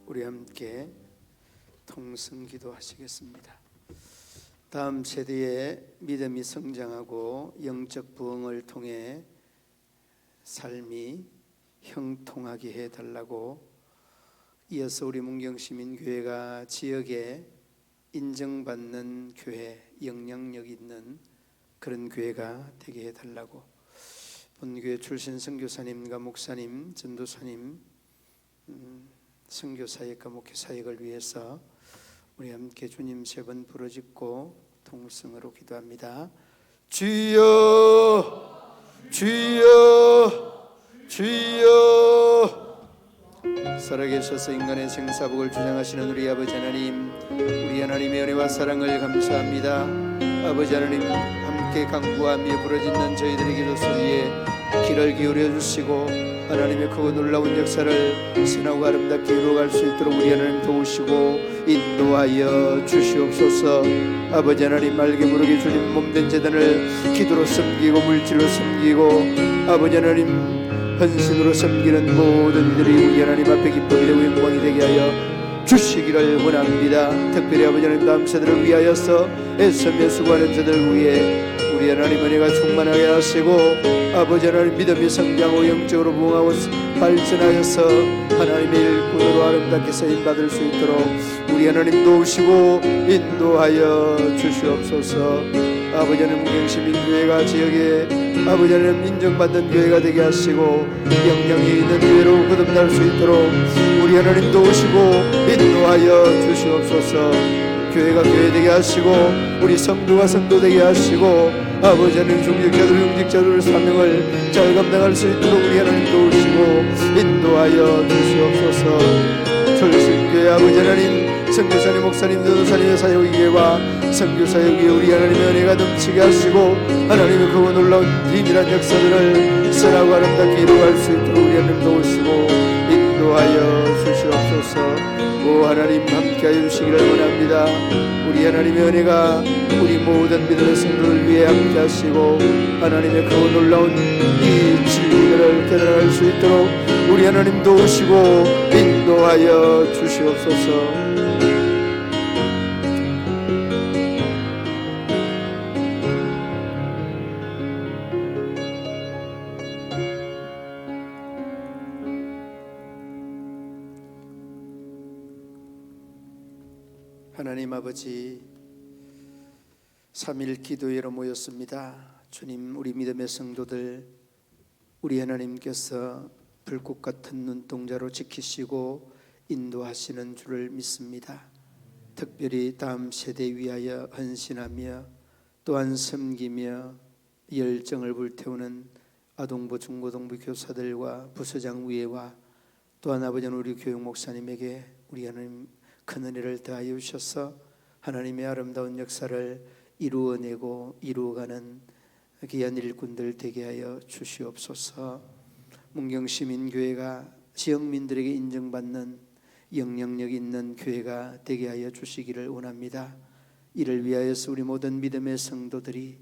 우리 함께 통성기도 하시겠습니다. 다음 세대의 믿음이 성장하고 영적 부흥을 통해 삶이 형통하게 해달라고, 이어서 우리 문경시민교회가 지역에 인정받는 교회, 영향력 있는 그런 교회가 되게 해달라고, 본교회 출신 선교사님과 목사님, 전도사님, 선교사역과 목회사역을 위해서 우리 함께 주님 3번 부르짖고 통성으로 기도합니다. 주여, 주여, 주여. 살아계셔서 인간의 생사복을 주장하시는 우리 아버지 하나님, 우리 하나님의 은혜와 사랑을 감사합니다. 아버지 하나님, 함께 간구하며 부르짖는 저희들의 기도 소리에 귀를 기울여 주시고 하나님의 크고 놀라운 역사를 선하고 아름답게 이루어갈 수 있도록 우리 하나님 도우시고 인도하여 주시옵소서. 아버지 하나님, 맑게 무르게 주님 몸된 제단을 기도로 섬기고 물질로 섬기고 아버지 하나님 헌신으로 섬기는 모든 이들이 우리 하나님 앞에 기쁨이 되고 영광이 되게 하여 주시기를 원합니다. 특별히 아버지 하나님 다음 세대를 위하여서 애쓰며 수고하는 자들 위해 우리 하나님 은혜가 충만하게 하시고 아버지 하나님 믿음이 성장하고 영적으로 부흥하고 발전하여서 하나님의 일꾼으로 아름답게 쓰임받을 수 있도록 우리 하나님 도우시고 인도하여 주시옵소서. 아버지 하나님 문경시민교회가 지역에 아버지 하나님 인정받는 교회가 되게 하시고 영향이 있는 교회로 거듭날 수 있도록 우리 하나님 도우시고 인도하여 주시옵소서. 교회가 교회 되게 하시고 우리 성도가 성도 되게 하시고 아버지 하나님 중직자들 사명을 잘 감당할 수 있도록 우리 하나님 도우시고 인도하여 주시옵소서. 출신교회 아버지 하나님 선교사님, 목사님, 전도사님의 사역위에와 선교사역위에 우리 하나님의 은혜가 넘치게 하시고 하나님의 크고 놀라운 비밀한 역사들을 선하고 아름답게 이루어갈 수 있도록 우리 하나님 도우시고 인도하여 주시옵소서. 오 하나님, 함께하여 주시기를 원합니다. 우리 하나님의 은혜가 우리 모든 믿음의 성도를 위해 함께하시고 하나님의 크고 놀라운 이 진리들을 깨달을 수 있도록 우리 하나님 도우시고 인도하여 주시옵소서. 하나님 아버지, 3일 기도회로 모였습니다. 주님, 우리 믿음의 성도들 우리 하나님께서 불꽃 같은 눈동자로 지키시고 인도하시는 줄을 믿습니다. 특별히 다음 세대 위하여 헌신하며 또한 섬기며 열정을 불태우는 아동부 중고등부 교사들과 부서장 위에와 또한 아버지 우리 교육 목사님에게 우리 하나님 큰 은혜를 더하여 주셔서 하나님의 아름다운 역사를 이루어내고 이루어가는 귀한 일꾼들 되게 하여 주시옵소서. 문경시민교회가 지역민들에게 인정받는 영향력 있는 교회가 되게 하여 주시기를 원합니다. 이를 위하여서 우리 모든 믿음의 성도들이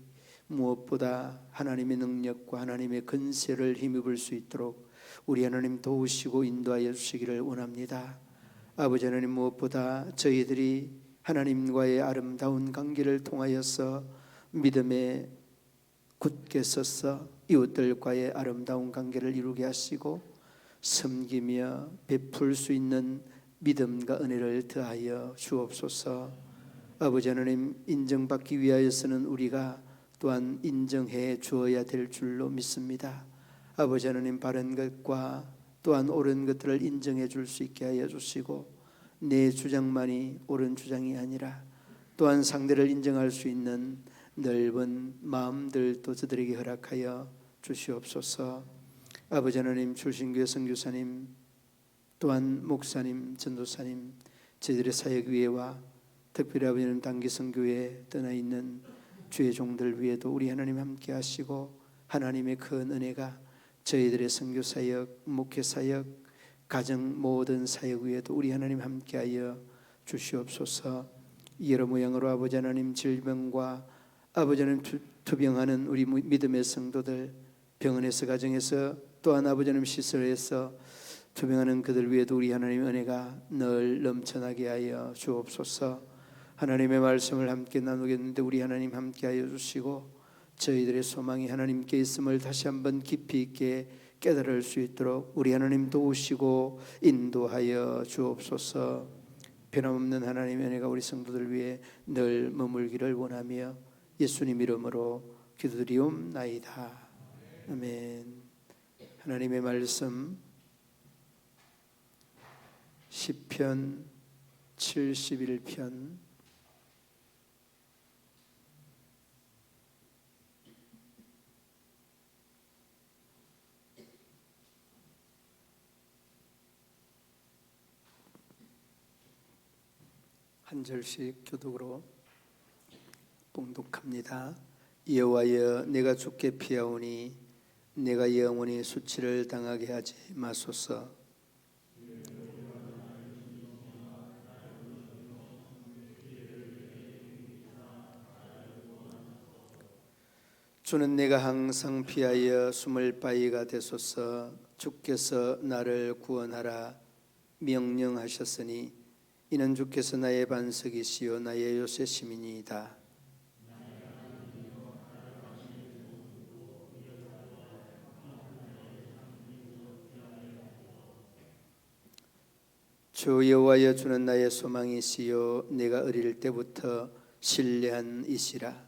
무엇보다 하나님의 능력과 하나님의 권세를 힘입을 수 있도록 우리 하나님 도우시고 인도하여 주시기를 원합니다. 아버지 하나님, 무엇보다 저희들이 하나님과의 아름다운 관계를 통하여서 믿음에 굳게 서서 이웃들과의 아름다운 관계를 이루게 하시고 섬기며 베풀 수 있는 믿음과 은혜를 더하여 주옵소서. 아버지 하나님, 인정받기 위하여서는 우리가 또한 인정해 주어야 될 줄로 믿습니다. 아버지 하나님, 바른 것과 또한 옳은 것들을 인정해 줄 수 있게 하여 주시고 내 주장만이 옳은 주장이 아니라 또한 상대를 인정할 수 있는 넓은 마음들도 저들에게 허락하여 주시옵소서. 아버지 하나님, 출신교회 선교사님 또한 목사님, 전도사님, 저희들의 사역위에와 특별히 아버지 하나님 단기성교회에 떠나 있는 주의 종들 위에도 우리 하나님 함께 하시고 하나님의 큰 은혜가 저희들의 선교사역, 목회사역, 가정 모든 사역 위에도 우리 하나님 함께하여 주시옵소서. 여러 모양으로 아버지 하나님 질병과 아버지 하나님 투병하는 우리 믿음의 성도들, 병원에서 가정에서 또한 아버지 하나님 시설에서 투명하는 그들 위에도 우리 하나님의 은혜가 늘 넘쳐나게 하여 주옵소서. 하나님의 말씀을 함께 나누겠는데 우리 하나님 함께 하여 주시고 저희들의 소망이 하나님께 있음을 다시 한번 깊이 있게 깨달을 수 있도록 우리 하나님 도우시고 인도하여 주옵소서. 변함없는 하나님의 은혜가 우리 성도들 위해 늘 머물기를 원하며 예수님 이름으로 기도드리옵나이다. 아멘. 하나님의 말씀 시편 71편 한 절씩 교독으로 봉독합니다. 여호와여, 내가 주께 피하오니 내가 영원히 수치를 당하게 하지 마소서. 주는 내가 항상 피하여 숨을 바위가 되소서. 주께서 나를 구원하라 명령하셨으니 이는 주께서 나의 반석이시요 나의 요새 시민이다. 주 여호와여, 주는 나의 소망이시요 내가 어릴 때부터 신뢰한 이시라.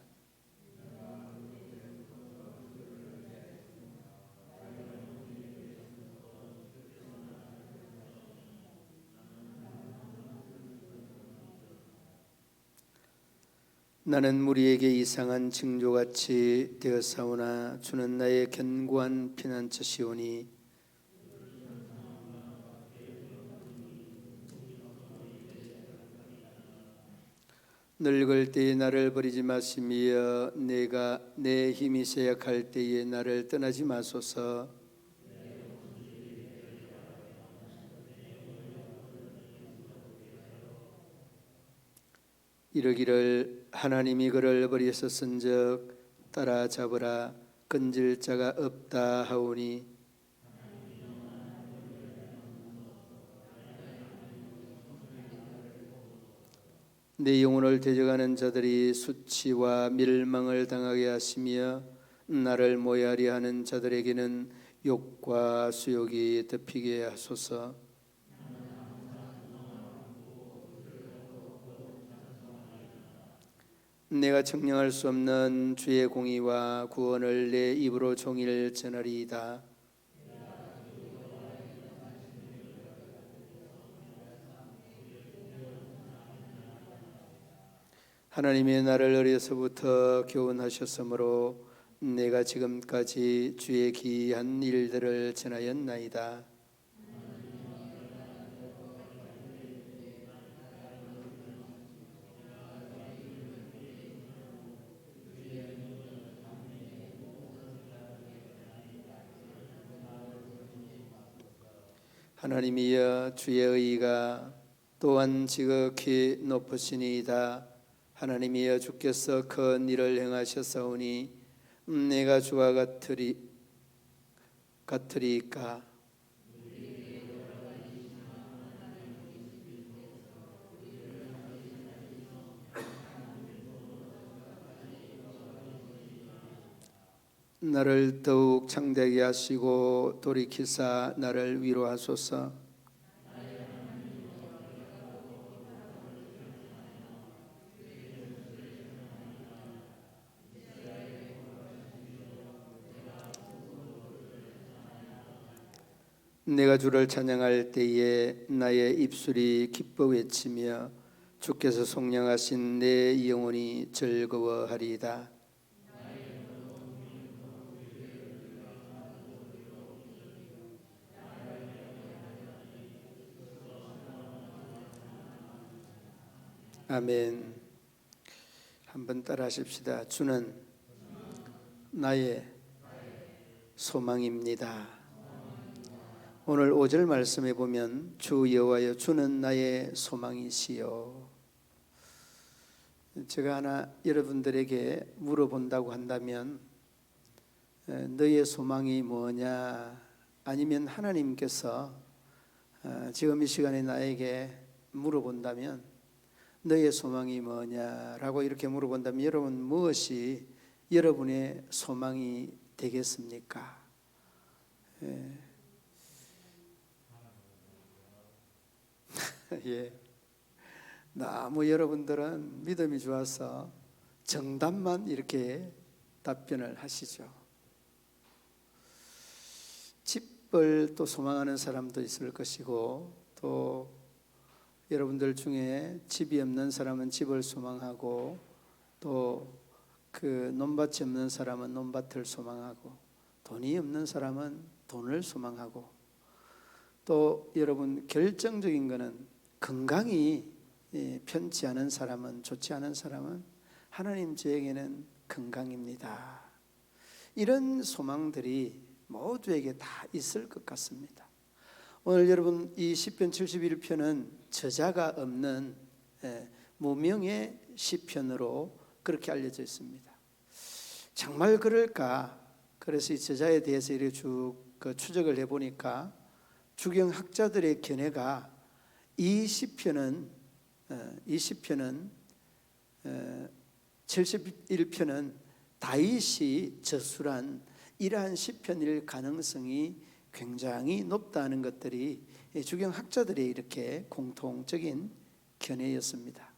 나는 무리에게 이상한 징조같이 되었사오나 주는 나의 견고한 피난처시오니 늙을 때에 나를 버리지 마시며 내가 내 힘이 쇠약할 때에 나를 떠나지 마소서. 이르기를 하나님이 그를 버리셨은즉 따라잡으라 건질 자가 없다 하오니 내 영혼을 대적하는 자들이 수치와 멸망을 당하게 하시며 나를 모해하려 하는 자들에게는 욕과 수욕이 덮이게 하소서. 내가 청량할 수 없는 주의 공의와 구원을 내 입으로 종일 전하리이다. 하나님이 나를 어려서부터 교훈하셨으므로 내가 지금까지 주의 기이한 일들을 전하였나이다. 하나님이여, 주의 의가 또한 지극히 높으시니이다. 하나님이여, 주께서 큰 일을 행하셨사오니 내가 주와 같으리까. 나를 더욱 창대하게 하시고 돌이키사 나를 위로하소서. 내가 주를 찬양할 때에 나의 입술이 기뻐 외치며 주께서 속량하신 내 영혼이 즐거워하리이다. 아멘. 한번 따라 하십시다. 주는 나의 소망입니다. 오늘 5절 말씀에 보면 주 여호와여, 주는 나의 소망이시요. 제가 하나 여러분들에게 물어본다고 한다면 너의 소망이 뭐냐, 아니면 하나님께서 지금 이 시간에 나에게 물어본다면 너의 소망이 뭐냐라고 이렇게 물어본다면 여러분 무엇이 여러분의 소망이 되겠습니까? 예. 너무 여러분들은 믿음이 좋아서 정답만 이렇게 답변을 하시죠. 집을 또 소망하는 사람도 있을 것이고, 또 여러분들 중에 집이 없는 사람은 집을 소망하고, 또 그 논밭이 없는 사람은 논밭을 소망하고, 돈이 없는 사람은 돈을 소망하고, 또 여러분 결정적인 것은 건강이 편치 않은 사람은, 좋지 않은 사람은 하나님 저에게는 건강입니다. 이런 소망들이 모두에게 다 있을 것 같습니다. 오늘 여러분 이 시편 71편은 저자가 없는 무명의 시편으로 그렇게 알려져 있습니다. 정말 그럴까? 그래서 이 저자에 대해서 이렇게 쭉 추적을 해보니까 주경학자들의 견해가 이 시편은 71편은 다윗이 저술한 이러한 시편일 가능성이 굉장히 높다는 것들이 주경학자들의 이렇게 공통적인 견해였습니다.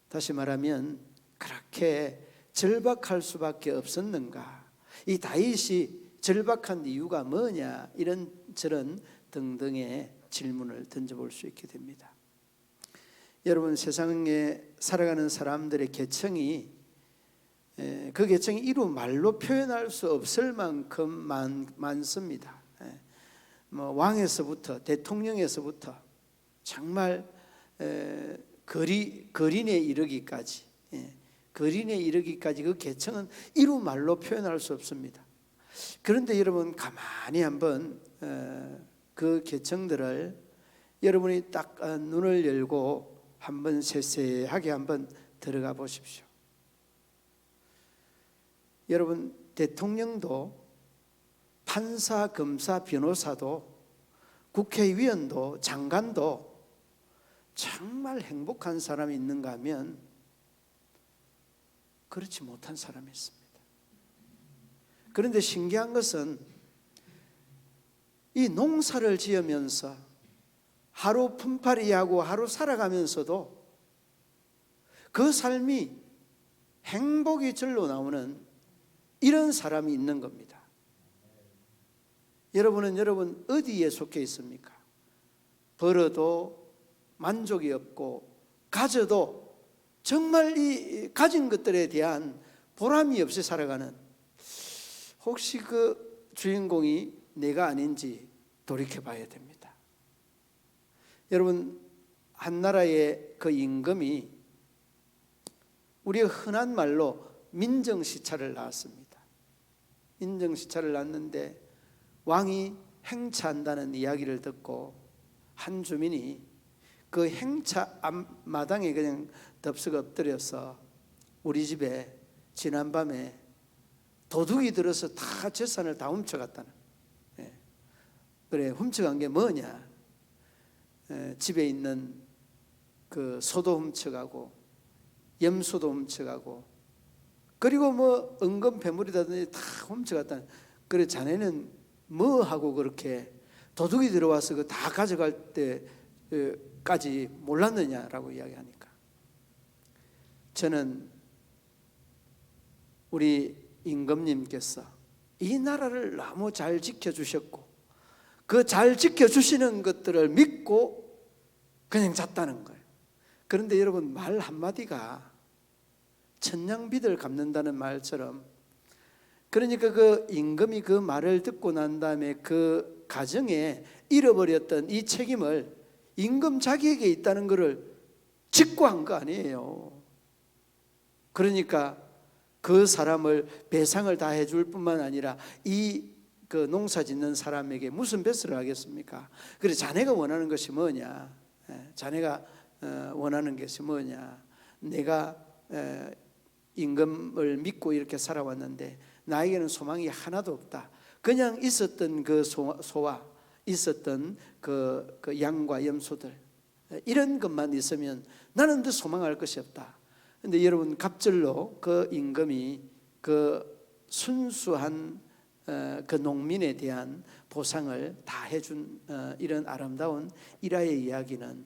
다시 말하면 그렇게 절박할 수밖에 없었는가? 이 다윗이 절박한 이유가 뭐냐? 이런 저런 등등의 질문을 던져볼 수 있게 됩니다. 여러분 세상에 살아가는 사람들의 계층이 그 계층이 이루 말로 표현할 수 없을 만큼 많습니다. 뭐 왕에서부터 대통령에서부터 정말 거린에 이르기까지 그 계층은 이루 말로 표현할 수 없습니다. 그런데 여러분 가만히 한번 그 계층들을 여러분이 딱 눈을 열고 한번 세세하게 한번 들어가 보십시오. 여러분 대통령도 판사, 검사, 변호사도 국회의원도 장관도 정말 행복한 사람이 있는가 하면 그렇지 못한 사람이 있습니다. 그런데 신기한 것은 이 농사를 지으면서 하루 품팔이하고 하루 살아가면서도 그 삶이 행복이 절로 나오는 이런 사람이 있는 겁니다. 여러분은 여러분 어디에 속해 있습니까? 벌어도 만족이 없고 가져도 정말 이 가진 것들에 대한 보람이 없이 살아가는, 혹시 그 주인공이 내가 아닌지 돌이켜 봐야 됩니다. 여러분 한 나라의 그 임금이 우리가 흔한 말로 민정시찰을 나왔습니다. 민정시찰을 낳았는데 왕이 행차한다는 이야기를 듣고 한 주민이 그 행차 앞마당에 그냥 덥석 엎드려서 우리 집에 지난밤에 도둑이 들어서 다 재산을 다 훔쳐갔다는. 그래, 훔쳐간 게 뭐냐? 집에 있는 그 소도 훔쳐가고 염소도 훔쳐가고 그리고 뭐 은금 배물이라든지 다 훔쳐갔다는. 그래, 자네는 뭐 하고 그렇게 도둑이 들어와서 그 다 가져갈 때까지 몰랐느냐라고 이야기하니까, 저는 우리 임금님께서 이 나라를 너무 잘 지켜주셨고 그 잘 지켜주시는 것들을 믿고 그냥 잤다는 거예요. 그런데 여러분 말 한마디가 천냥빚을 갚는다는 말처럼, 그러니까 그 임금이 그 말을 듣고 난 다음에 그 가정에 잃어버렸던 이 책임을 임금 자기에게 있다는 것을 직구한 거 아니에요. 그러니까 그 사람을 배상을 다 해줄 뿐만 아니라 이 그 농사 짓는 사람에게 무슨 배설을 하겠습니까? 그래, 자네가 원하는 것이 뭐냐? 자네가 원하는 것이 뭐냐? 내가 임금을 믿고 이렇게 살아왔는데 나에게는 소망이 하나도 없다. 그냥 있었던 그 소와 있었던 그 양과 염소들, 이런 것만 있으면 나는 더 소망할 것이 없다. 그런데 여러분, 갑절로 그 임금이 그 순수한 그 농민에 대한 보상을 다 해준 이런 아름다운 일화의 이야기는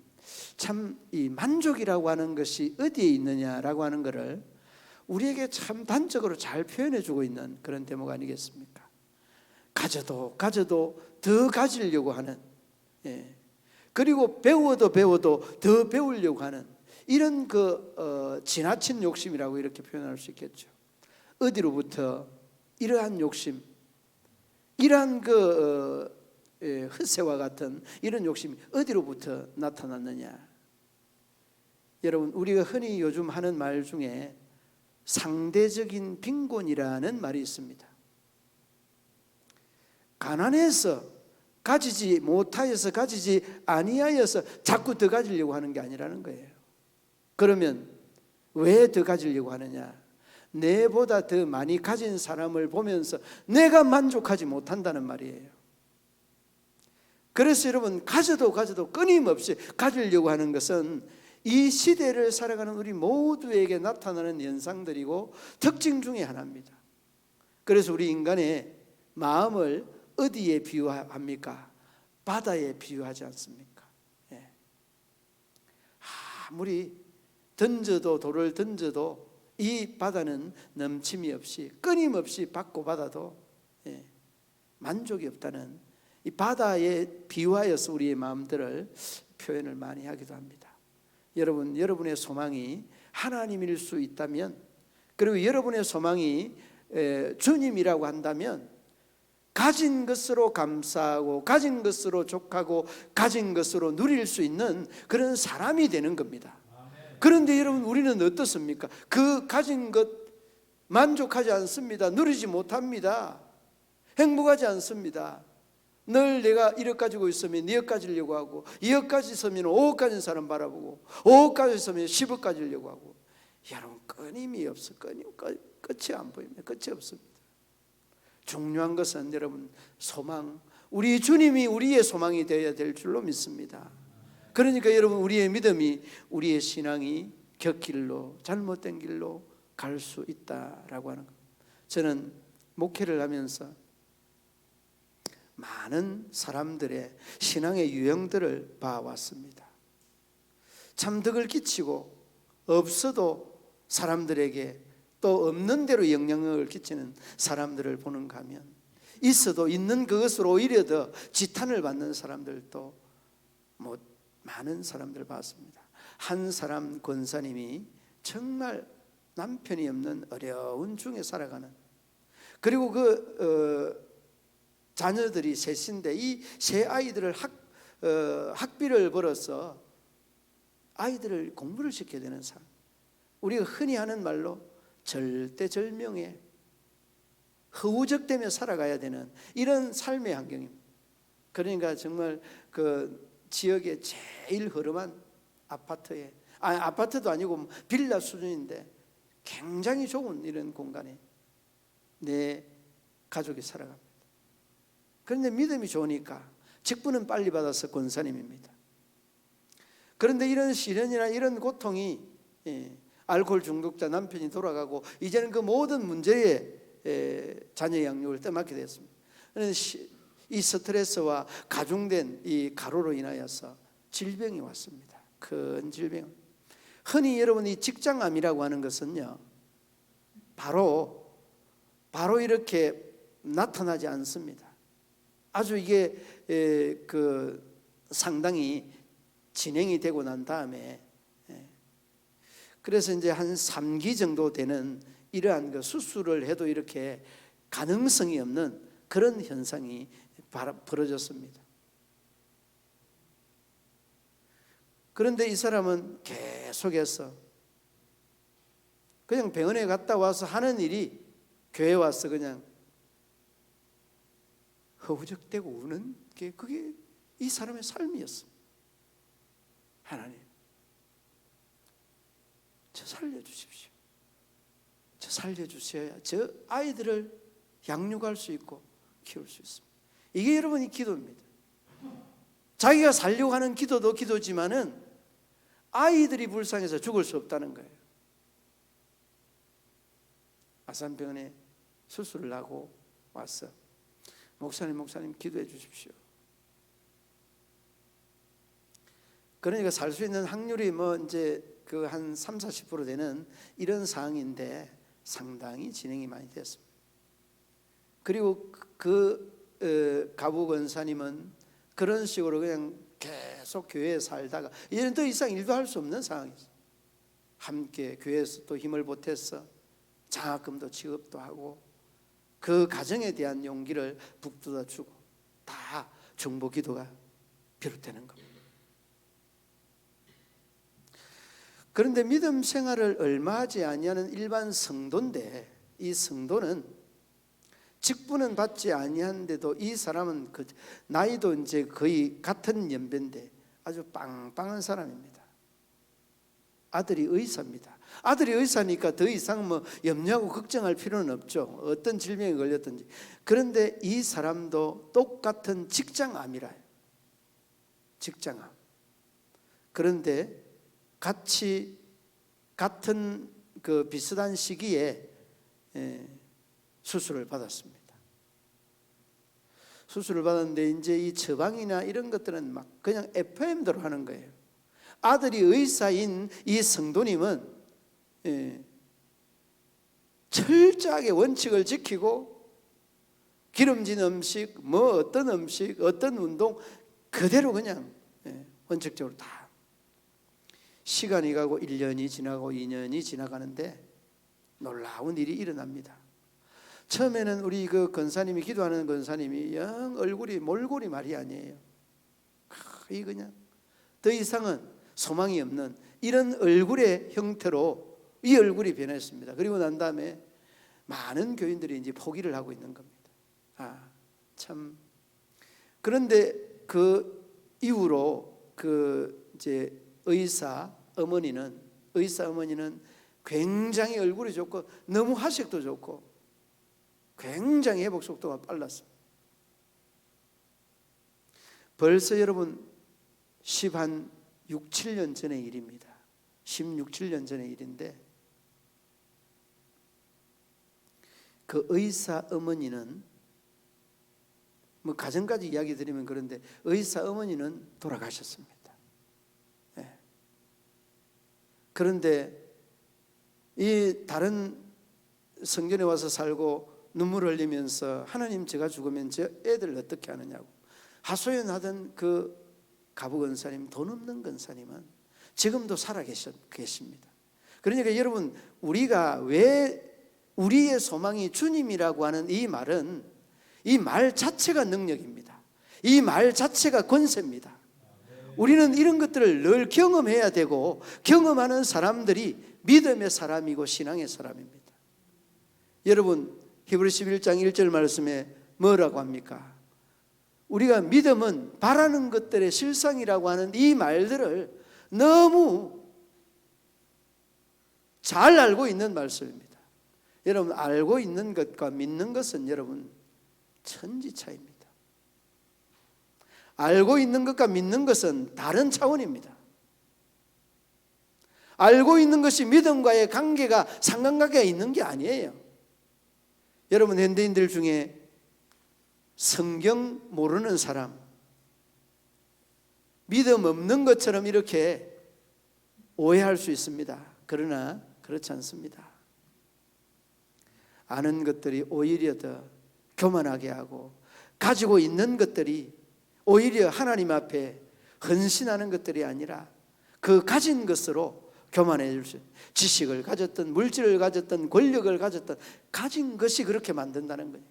참 이 만족이라고 하는 것이 어디에 있느냐라고 하는 것을 우리에게 참 단적으로 잘 표현해 주고 있는 그런 대목 아니겠습니까? 가져도 더 가지려고 하는, 그리고 배워도 더 배우려고 하는 이런 지나친 욕심이라고 이렇게 표현할 수 있겠죠. 어디로부터 이러한 욕심, 이러한 흑새와 같은 이런 욕심이 어디로부터 나타났느냐? 여러분, 우리가 흔히 요즘 하는 말 중에 상대적인 빈곤이라는 말이 있습니다. 가난해서 가지지 못하여서 가지지 아니하여서 자꾸 더 가지려고 하는 게 아니라는 거예요. 그러면 왜 더 가지려고 하느냐? 내보다 더 많이 가진 사람을 보면서 내가 만족하지 못한다는 말이에요. 그래서 여러분, 가져도 끊임없이 가지려고 하는 것은 이 시대를 살아가는 우리 모두에게 나타나는 현상들이고 특징 중에 하나입니다. 그래서 우리 인간의 마음을 어디에 비유합니까? 바다에 비유하지 않습니까? 아무리 돌을 던져도 이 바다는 넘침이 없이 끊임없이 받고 받아도 만족이 없다는 이 바다에 비유하여서 우리의 마음들을 표현을 많이 하기도 합니다. 여러분, 여러분의 소망이 하나님일 수 있다면, 그리고 여러분의 소망이 주님이라고 한다면 가진 것으로 감사하고 가진 것으로 족하고 가진 것으로 누릴 수 있는 그런 사람이 되는 겁니다. 그런데 여러분, 우리는 어떻습니까? 그 가진 것 만족하지 않습니다. 누리지 못합니다. 행복하지 않습니다. 늘 내가 1억 가지고 있으면 2억 가지려고 하고, 2억 가지 있으면 5억 가진 사람 바라보고, 5억 가지 있으면 10억 가지려고 하고. 여러분, 끊임이 없어. 끝이 안 보입니다. 끝이 없습니다. 중요한 것은 여러분, 소망, 우리 주님이 우리의 소망이 되어야 될 줄로 믿습니다. 그러니까 여러분, 우리의 믿음이, 우리의 신앙이 곁길로, 잘못된 길로 갈 수 있다라고 하는 것. 저는 목회를 하면서 많은 사람들의 신앙의 유형들을 봐왔습니다. 참 덕을 끼치고 없어도 사람들에게 또 없는 대로 영향을 끼치는 사람들을 보는가 하면, 있어도 있는 그것으로 오히려 더 지탄을 받는 사람들도 많은 사람들을 봤습니다. 한 사람 권사님이 정말 남편이 없는 어려운 중에 살아가는, 그리고 자녀들이 셋인데 이 세 아이들을 학비를 벌어서 아이들을 공부를 시켜야 되는 사람, 우리가 흔히 하는 말로 절대절명에 허우적대며 살아가야 되는 이런 삶의 환경입니다. 그러니까 정말 그 지역의 제일 허름한 아파트에, 아파트도 아니고 빌라 수준인데 굉장히 좁은 이런 공간에 내 가족이 살아갑니다. 그런데 믿음이 좋으니까 직분은 빨리 받아서 권사님입니다. 그런데 이런 시련이나 이런 고통이, 알코올 중독자 남편이 돌아가고 이제는 그 모든 문제에 자녀 양육을 떠맡게 됐습니다. 이 스트레스와 가중된 이 가로로 인하여서 질병이 왔습니다. 큰 질병. 흔히 여러분, 이 직장암이라고 하는 것은요, 바로 이렇게 나타나지 않습니다. 아주 이게 상당히 진행이 되고 난 다음에, 그래서 이제 한 3기 정도 되는 이러한 그 수술을 해도 이렇게 가능성이 없는 그런 현상이 벌어졌습니다. 그런데 이 사람은 계속해서 그냥 병원에 갔다 와서 하는 일이 교회 와서 그냥 허우적대고 우는 게, 그게 이 사람의 삶이었습니다. 하나님, 저 살려주십시오. 저 살려주셔야 저 아이들을 양육할 수 있고 키울 수 있습니다. 이게 여러분이 기도입니다. 자기가 살려고 하는 기도도 기도지만은 아이들이 불쌍해서 죽을 수 없다는 거예요. 아산병원에 수술을 하고 왔어. 목사님 기도해 주십시오. 그러니까 살 수 있는 확률이 뭐 이제 그 한 30-40% 되는 이런 상황인데 상당히 진행이 많이 됐습니다. 그리고 가부 권사님은 그런 식으로 그냥 계속 교회에 살다가 이제는 더 이상 일도 할 수 없는 상황이었어요. 함께 교회에서 또 힘을 보태서 장학금도 지급도 하고 그 가정에 대한 용기를 북돋아 주고 다 중보 기도가 비롯되는 겁니다. 그런데 믿음 생활을 얼마 하지 아니하는 일반 성도인데 이 성도는 직분은 받지 아니한데도 이 사람은 나이도 이제 거의 같은 연배인데 아주 빵빵한 사람입니다. 아들이 의사입니다. 아들이 의사니까 더 이상 뭐 염려하고 걱정할 필요는 없죠. 어떤 질병에 걸렸든지. 그런데 이 사람도 똑같은 직장암이라요. 직장암. 그런데 같은 그 비슷한 시기에 수술을 받았습니다. 수술을 받았는데 이제 이 처방이나 이런 것들은 막 그냥 FM대로 하는 거예요. 아들이 의사인 이 성도님은 철저하게 원칙을 지키고 기름진 음식, 뭐 어떤 음식, 어떤 운동 그대로 그냥 원칙적으로 다. 시간이 가고 1년이 지나고 2년이 지나가는데 놀라운 일이 일어납니다. 처음에는 우리 그 권사님이 기도하는 권사님이 영 얼굴이 몰골이 말이 아니에요. 이 그냥 더 이상은 소망이 없는 이런 얼굴의 형태로 이 얼굴이 변했습니다. 그리고 난 다음에 많은 교인들이 이제 포기를 하고 있는 겁니다. 참. 그런데 그 이후로 그 이제 의사 어머니는 굉장히 얼굴이 좋고 너무 화색도 좋고 굉장히 회복 속도가 빨랐습니다. 벌써 여러분 16, 17년 전의 일입니다. 16, 17년 전의 일인데 그 의사 어머니는 뭐 가정까지 이야기 드리면 그런데 의사 어머니는 돌아가셨습니다. 그런데 이 다른 성전에 와서 살고 눈물을 흘리면서 하나님 제가 죽으면 제 애들 어떻게 하느냐고 하소연하던 그 가부 권사님, 돈 없는 권사님은 지금도 살아 계십니다. 그러니까 여러분 우리가 왜 우리의 소망이 주님이라고 하는 이 말은 이 말 자체가 능력입니다. 이 말 자체가 권세입니다. 우리는 이런 것들을 늘 경험해야 되고 경험하는 사람들이 믿음의 사람이고 신앙의 사람입니다. 여러분 히브리서 11장 1절 말씀에 뭐라고 합니까? 우리가 믿음은 바라는 것들의 실상이라고 하는 이 말들을 너무 잘 알고 있는 말씀입니다. 여러분 알고 있는 것과 믿는 것은 여러분 천지 차이입니다. 알고 있는 것과 믿는 것은 다른 차원입니다. 알고 있는 것이 믿음과의 관계가 상관관계가 있는 게 아니에요. 여러분 현대인들 중에 성경 모르는 사람, 믿음 없는 것처럼 이렇게 오해할 수 있습니다. 그러나 그렇지 않습니다. 아는 것들이 오히려 더 교만하게 하고 가지고 있는 것들이 오히려 하나님 앞에 헌신하는 것들이 아니라 그 가진 것으로 교만해 줄 수 있어요. 지식을 가졌던 물질을 가졌던 권력을 가졌던 가진 것이 그렇게 만든다는 거예요.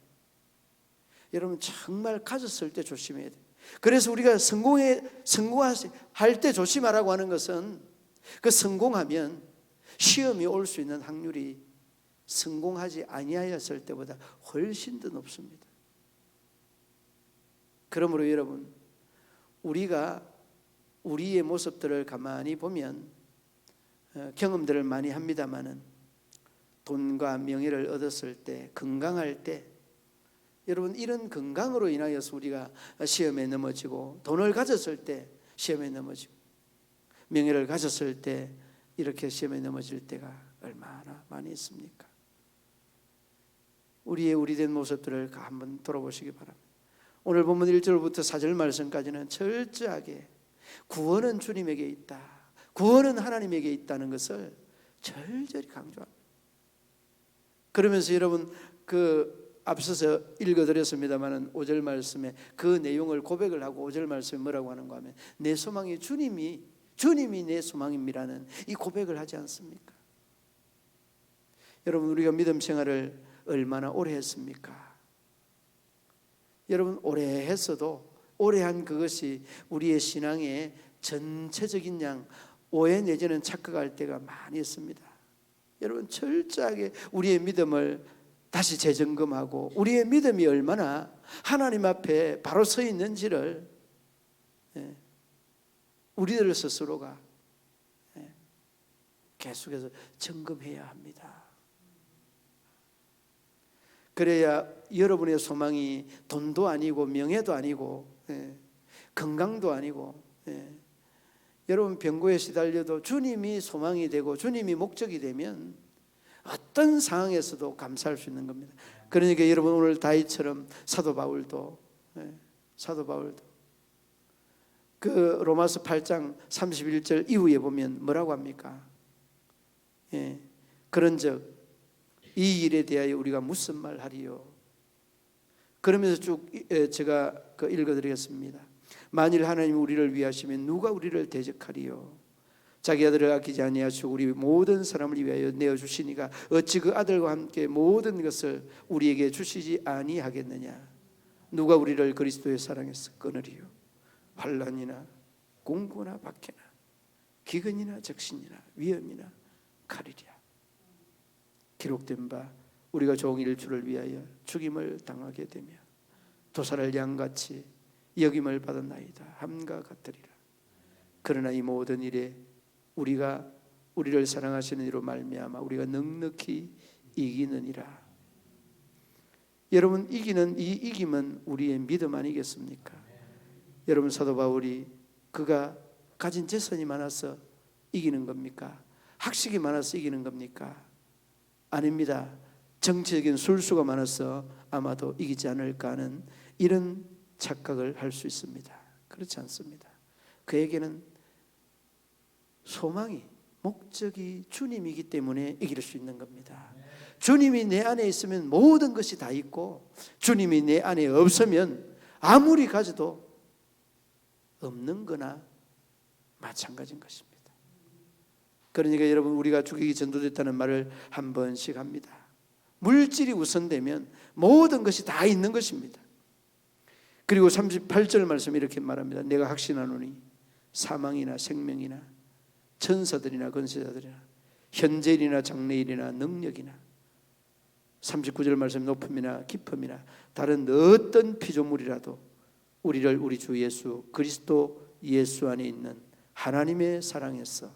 여러분 정말 가졌을 때 조심해야 돼요. 그래서 우리가 성공할 때 조심하라고 하는 것은 그 성공하면 시험이 올 수 있는 확률이 성공하지 아니하였을 때보다 훨씬 더 높습니다. 그러므로 여러분 우리가 우리의 모습들을 가만히 보면 경험들을 많이 합니다마는 돈과 명예를 얻었을 때 건강할 때 여러분, 이런 건강으로 인하여서 우리가 시험에 넘어지고, 돈을 가졌을 때 시험에 넘어지고, 명예를 가졌을 때 이렇게 시험에 넘어질 때가 얼마나 많이 있습니까? 우리의 우리된 모습들을 한번 돌아보시기 바랍니다. 오늘 본문 1절부터 4절 말씀까지는 철저하게 구원은 주님에게 있다, 구원은 하나님에게 있다는 것을 절절히 강조합니다. 그러면서 여러분, 앞서서 읽어드렸습니다마는 5절 말씀에 그 내용을 고백을 하고 5절 말씀에 뭐라고 하는가 하면, 내 소망이 주님이 내 소망입니다는 이 고백을 하지 않습니까? 여러분, 우리가 믿음 생활을 얼마나 오래 했습니까? 여러분, 오래 했어도 오래 한 그것이 우리의 신앙의 전체적인 오해 내지는 착각할 때가 많이 있습니다. 여러분, 철저하게 우리의 믿음을 다시 재점검하고 우리의 믿음이 얼마나 하나님 앞에 바로 서 있는지를 우리들 스스로가 계속해서 점검해야 합니다. 그래야 여러분의 소망이 돈도 아니고 명예도 아니고 건강도 아니고, 여러분 병고에 시달려도 주님이 소망이 되고 주님이 목적이 되면 어떤 상황에서도 감사할 수 있는 겁니다. 그러니까 여러분, 오늘 다윗처럼 사도 바울도 그 로마서 8장 31절 이후에 보면 뭐라고 합니까? 그런즉 이 일에 대하여 우리가 무슨 말 하리요? 그러면서 쭉 제가 읽어드리겠습니다. 만일 하나님이 우리를 위하시면 누가 우리를 대적하리요? 자기 아들을 아끼지 아니하시고 우리 모든 사람을 위하여 내어주시니가 어찌 그 아들과 함께 모든 것을 우리에게 주시지 아니하겠느냐? 누가 우리를 그리스도의 사랑에서 끊으리요? 환난이나 공고나 박해나 기근이나 적신이나 위험이나 칼이랴. 기록된 바 우리가 종일주를 위하여 죽임을 당하게 되며 도살을 양같이 여김을 받았나이다 함과 같으리라. 그러나 이 모든 일에 우리가 우리를 사랑하시는 이로 말미암아 우리가 넉넉히 이기느니라. 여러분, 이기는 이 이김은 우리의 믿음 아니겠습니까? 여러분, 사도 바울이 그가 가진 재산이 많아서 이기는 겁니까? 학식이 많아서 이기는 겁니까? 아닙니다. 정치적인 술수가 많아서 아마도 이기지 않을까 하는 이런 착각을 할 수 있습니다. 그렇지 않습니다. 그에게는 소망이, 목적이 주님이기 때문에 이길 수 있는 겁니다. 주님이 내 안에 있으면 모든 것이 다 있고, 주님이 내 안에 없으면 아무리 가져도 없는 거나 마찬가지인 것입니다. 그러니까 여러분, 우리가 죽이기 전도됐다는 말을 한 번씩 합니다. 물질이 우선되면 모든 것이 다 있는 것입니다. 그리고 38절 말씀 이렇게 말합니다. 내가 확신하노니 사망이나 생명이나 천사들이나 권세자들이나 현재일이나 장래일이나 능력이나 39절 말씀 높음이나 깊음이나 다른 어떤 피조물이라도 우리를 우리 주 예수 그리스도 예수 안에 있는 하나님의 사랑에서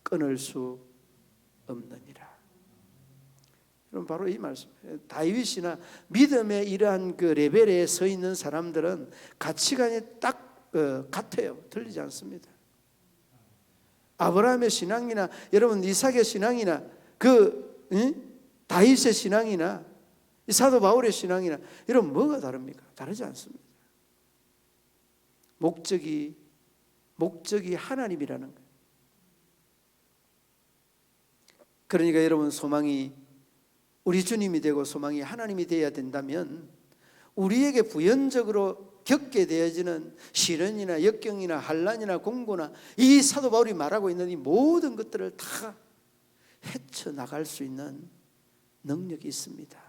끊을 수 없느니라. 여러분, 바로 이 말씀. 다윗이나 믿음의 이러한 그 레벨에 서 있는 사람들은 가치관이 딱 같아요. 틀리지 않습니다. 아브라함의 신앙이나 여러분 이삭의 신앙이나 다윗의 신앙이나 사도 바울의 신앙이나 여러분 뭐가 다릅니까? 다르지 않습니다. 목적이 하나님이라는 거예요. 그러니까 여러분, 소망이 우리 주님이 되고 소망이 하나님이 되어야 된다면 우리에게 부연적으로 겪게 되어지는 시련이나 역경이나 환난이나 공고나 이 사도 바울이 말하고 있는 이 모든 것들을 다 헤쳐나갈 수 있는 능력이 있습니다.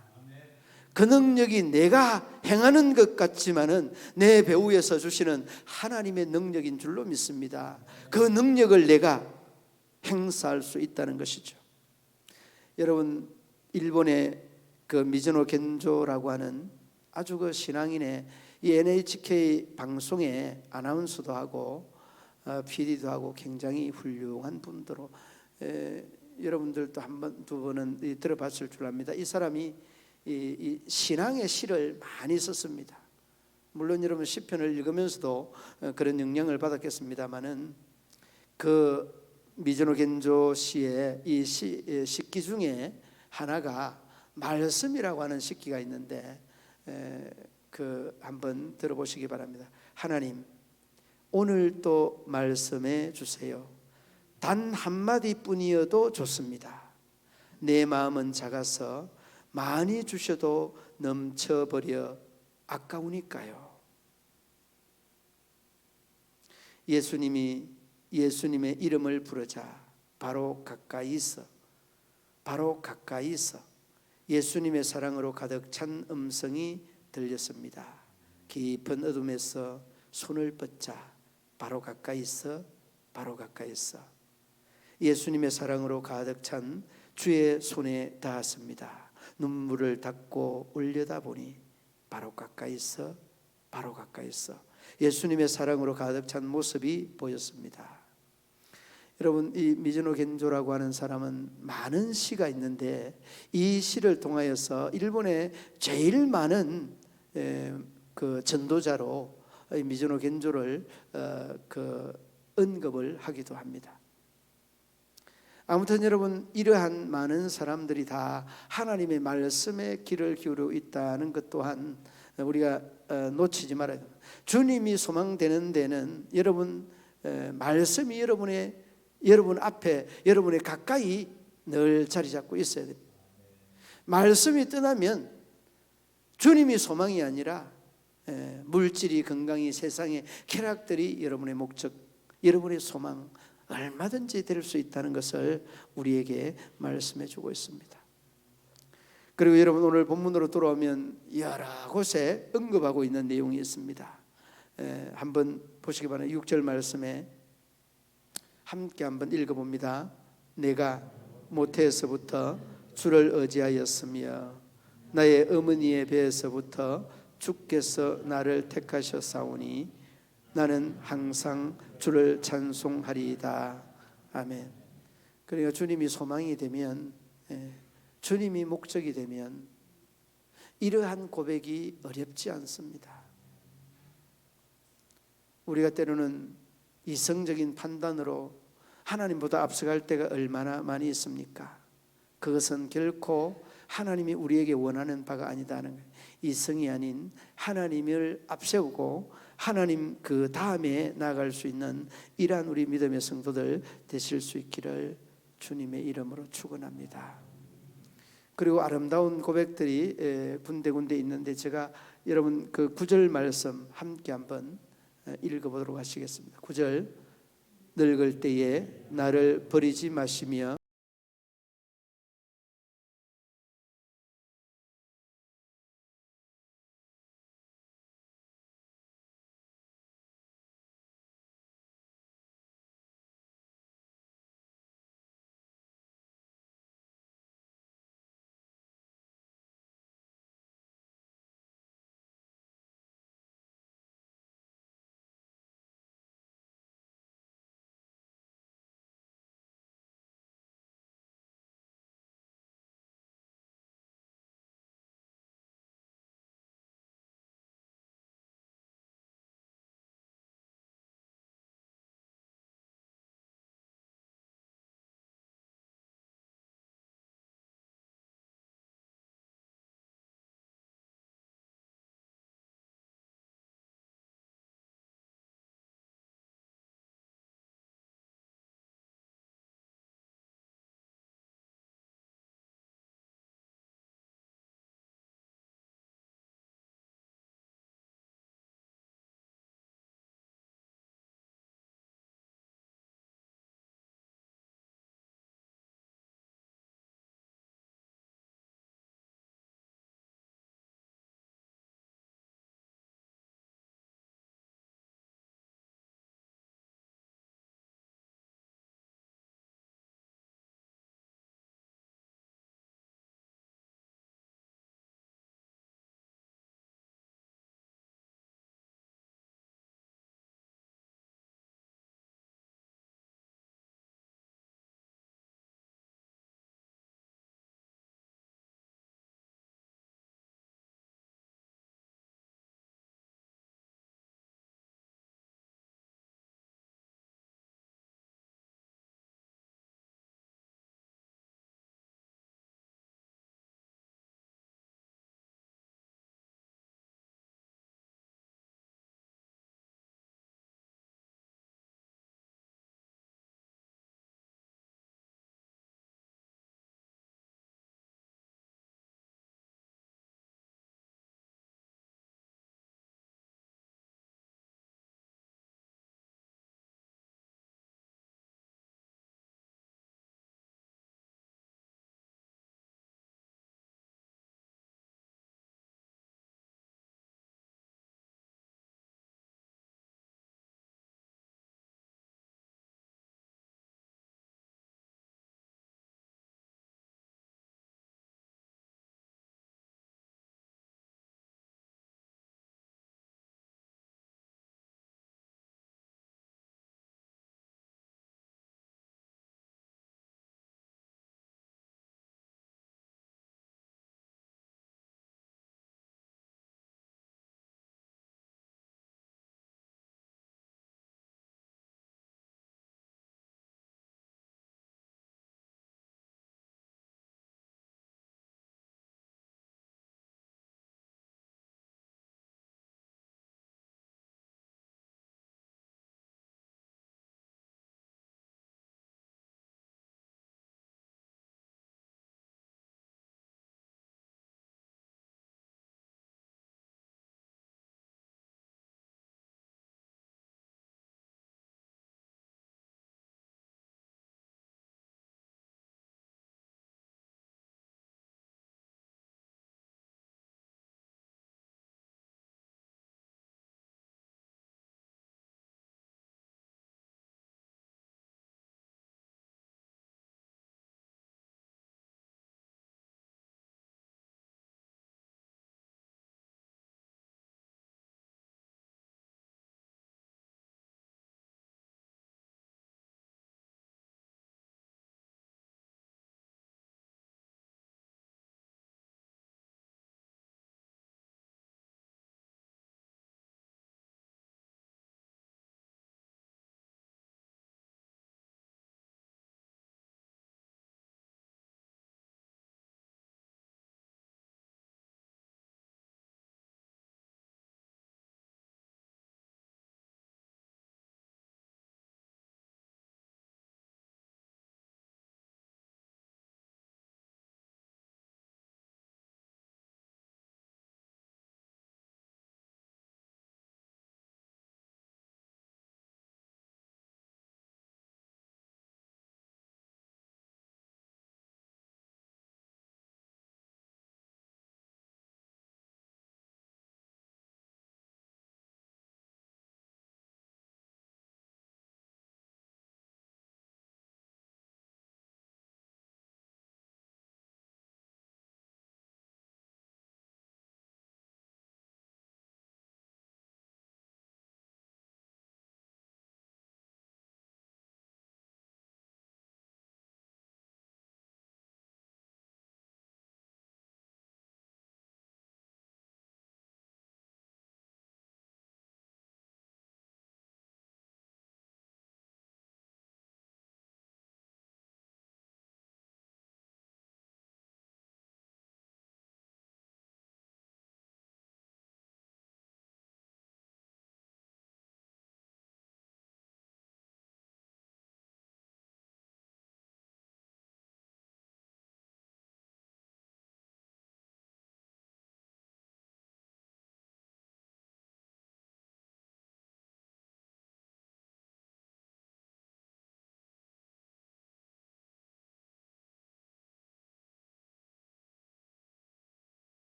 그 능력이 내가 행하는 것 같지만은 내 배후에서 주시는 하나님의 능력인 줄로 믿습니다. 그 능력을 내가 행사할 수 있다는 것이죠. 여러분, 일본의 그 미즈노 겐조라고 하는 아주 그 신앙인의 이 NHK 방송에 아나운서도 하고 PD도 하고 굉장히 훌륭한 분들로 여러분들도 한 번, 두 번은 들어봤을 줄 압니다. 이 사람이 이 신앙의 시를 많이 썼습니다. 물론 여러분 시편을 읽으면서도 그런 영향을 받았겠습니다마는 그 미즈노 겐조 씨의 이 식기 중에 하나가 말씀이라고 하는 식기가 있는데 그 한번 들어보시기 바랍니다. 하나님, 오늘 또 말씀해 주세요. 단 한마디뿐이어도 좋습니다. 내 마음은 작아서 많이 주셔도 넘쳐버려 아까우니까요. 예수님의 이름을 부르자 바로 가까이서 예수님의 사랑으로 가득 찬 음성이 들렸습니다. 깊은 어둠에서 손을 뻗자 바로 가까이서 예수님의 사랑으로 가득 찬 주의 손에 닿았습니다. 눈물을 닦고 올려다보니 바로 가까이서 예수님의 사랑으로 가득 찬 모습이 보였습니다. 여러분, 이 미즈노 겐조라고 하는 사람은 많은 시가 있는데 이 시를 통하여서 일본의 제일 많은 그 전도자로 미즈노 겐조를 언급을 하기도 합니다. 아무튼 여러분, 이러한 많은 사람들이 다 하나님의 말씀에 귀를 기울여 있다는 것 또한 우리가 놓치지 말아야 됩니다. 주님이 소망되는 데는 여러분 말씀이 여러분 앞에, 여러분의 가까이 늘 자리 잡고 있어야 됩니다. 말씀이 떠나면 주님이 소망이 아니라 물질이, 건강이, 세상의 쾌락들이 여러분의 목적, 여러분의 소망 얼마든지 될 수 있다는 것을 우리에게 말씀해 주고 있습니다. 그리고 여러분, 오늘 본문으로 돌아오면 여러 곳에 언급하고 있는 내용이 있습니다. 한번 보시기 바랍니다. 6절 말씀에 함께 한번 읽어봅니다. 내가 모태에서부터 주를 의지하였으며 나의 어머니의 배에서부터 주께서 나를 택하셨사오니 나는 항상 주를 찬송하리이다. 아멘. 그러니까 주님이 소망이 되면, 주님이 목적이 되면 이러한 고백이 어렵지 않습니다. 우리가 때로는 이성적인 판단으로 하나님보다 앞서갈 때가 얼마나 많이 있습니까? 그것은 결코 하나님이 우리에게 원하는 바가 아니다는 거예요. 이성이 아닌 하나님을 앞세우고 하나님 그 다음에 나아갈 수 있는 이러한 우리 믿음의 성도들 되실 수 있기를 주님의 이름으로 축원합니다. 그리고 아름다운 고백들이 군데군데 있는데 제가 여러분 그 9절 말씀 함께 한번 읽어보도록 하시겠습니다. 9절, 늙을 때에 나를 버리지 마시며